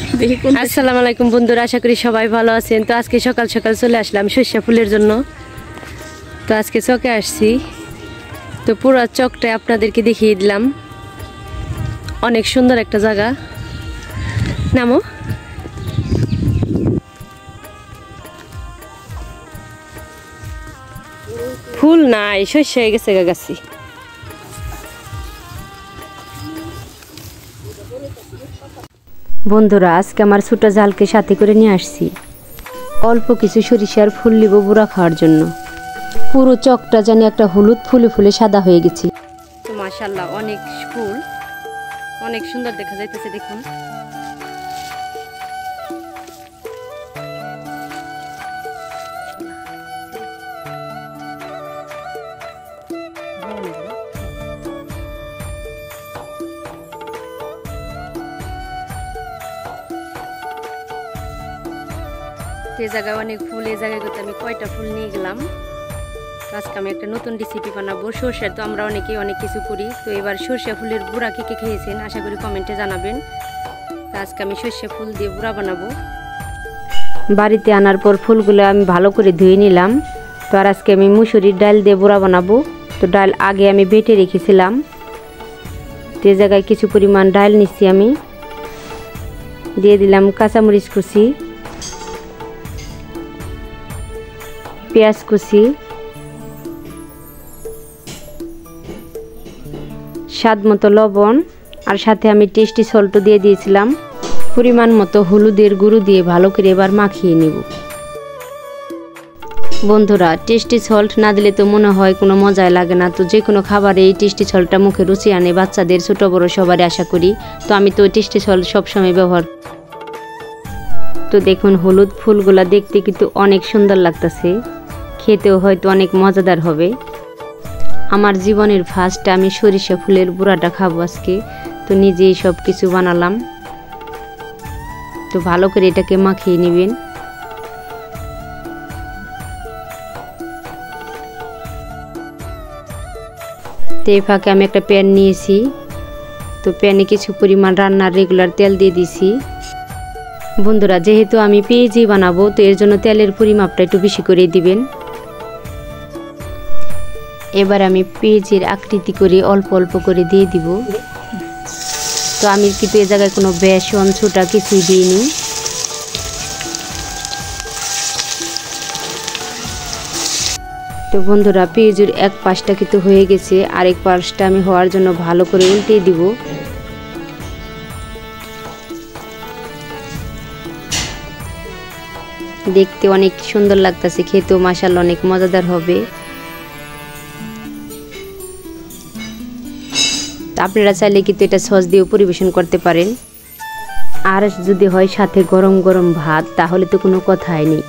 আসসালামু আলাইকুম বন্ধুরা, আশা করি সবাই ভালো আছেন। তো আজকে সকাল সকাল চলে আসলাম সরিষা ফুলের জন্য। তো আজকে চকে আসছি, তো পুরো চকটা আপনাদেরকে দেখিয়ে দিলাম। অনেক সুন্দর একটা জায়গা। নামো। ফুল নাই, শস্য হয়ে গেছে গাছি। বন্ধুরা, আজকে আমার ছোট জালকে সাথে করে নিয়ে আসছি অল্প কিছু সরিষার ফুল নিব বুড়া খাওয়ার জন্য। পুরো চকটা জানি একটা হলুদ ফুলে ফুলে সাদা হয়ে গেছে। তো মাশাআল্লাহ, অনেক ফুল, অনেক সুন্দর দেখা যাইতেছে। দেখুন, এই জায়গায় অনেক ফুল। এই জায়গায় করতে আমি কয়টা ফুল নিয়ে গেলাম। আজকে আমি একটা নতুন রেসিপি বানাবো সরষের। তো আমরা অনেকেই অনেক কিছু করি, তো এবার সরষে ফুলের বুড়া কে কে খেয়েছেন আশা করি কমেন্টে জানাবেন। তো আজকে আমি সরষে ফুল দিয়ে বুড়া বানাবো। বাড়িতে আনার পর ফুলগুলো আমি ভালো করে ধুয়ে নিলাম। তো আর আজকে আমি মুসুরির ডাল দিয়ে বুড়া বানাবো। তো ডাল আগে আমি বেটে রেখেছিলাম। তো এই জায়গায় কিছু পরিমাণ ডাল নিচ্ছি আমি। দিয়ে দিলাম কাঁচামরিচ কুচি, পেঁয়াজ কুচি, স্বাদ মতো লবণ, আর সাথে আমি টেস্টি সল্টও দিয়ে দিয়েছিলাম। পরিমাণ মতো হলুদের গুঁড়ো দিয়ে ভালো করে এবার মাখিয়ে নেব। বন্ধুরা, টেস্টি সল্ট না দিলে তো মনে হয় কোনো মজাই লাগে না। তো যে কোনো খাবারে এই টেস্টি সল্টটা মুখে রুচি আনে, বাচ্চাদের ছোট বড় সবারই আশা করি। তো আমি তো টেস্টি সল্ট সবসময় ব্যবহার। তো দেখুন, হলুদ ফুলগুলা দেখতে কিন্তু অনেক সুন্দর লাগতেছে, খেতেও হয়তো অনেক মজাদার হবে। আমার জীবনের ফার্স্ট আমি সরিষা ফুলের বুড়াটা খাবো আজকে। তো নিজেই সব কিছু বানালাম। তো ভালো করে এটাকে মাখিয়ে নেবেন। তো এই ফাঁকে আমি একটা প্যান নিয়েছি। তো প্যানে কিছু পরিমাণ রান্নার রেগুলার তেল দিয়ে দিছি। বন্ধুরা, যেহেতু আমি পেঁয়াজি বানাবো, তো এর জন্য তেলের পরিমাপটা একটু বেশি করে দিবেন। এবার আমি পেঁয়াজের আকৃতি করে অল্প অল্প করে দিয়ে দিব। তো আমি কিন্তু এই জায়গায় কোনো বেসন ছোটা কিছুই দিইনি। তো বন্ধুরা, পেঁয়াজের এক পাশটা কিন্তু হয়ে গেছে, আরেক পাশটা আমি হওয়ার জন্য ভালো করে উল্টে দিব। দেখতে অনেক সুন্দর লাগতেছে, খেতেও মাশাআল্লাহ অনেক মজাদার হবে। আপনারা চাইলে কিন্তু এটা সস দিয়েও পরিবেশন করতে পারেন। আর যদি হয় সাথে গরম গরম ভাত, তাহলে তো কোনো কথাই নেই।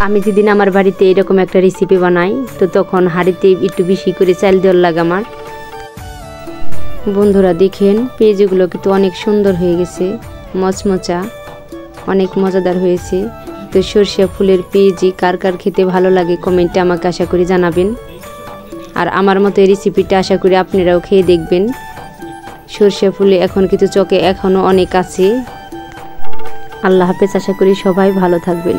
আমি যেদিন আমার বাড়িতে এরকম একটা রেসিপি বানাই, তো তখন হাঁড়িতে একটু বেশি করে চাল দেওয়ার লাগে আমার। বন্ধুরা দেখেন, পেঁয়াজগুলো কিন্তু অনেক সুন্দর হয়ে গেছে, মচমচা, অনেক মজাদার হয়েছে। তো সরষে ফুলের পেঁয়াজি কার কার খেতে ভালো লাগে কমেন্টে আমাকে আশা করি জানাবেন। আর আমার মতো এই রেসিপিটা আশা করি আপনারাও খেয়ে দেখবেন। সরষে ফুলে এখন কিন্তু চকে এখনও অনেক আছে। আল্লাহ হাফেজ, আশা করি সবাই ভালো থাকবেন।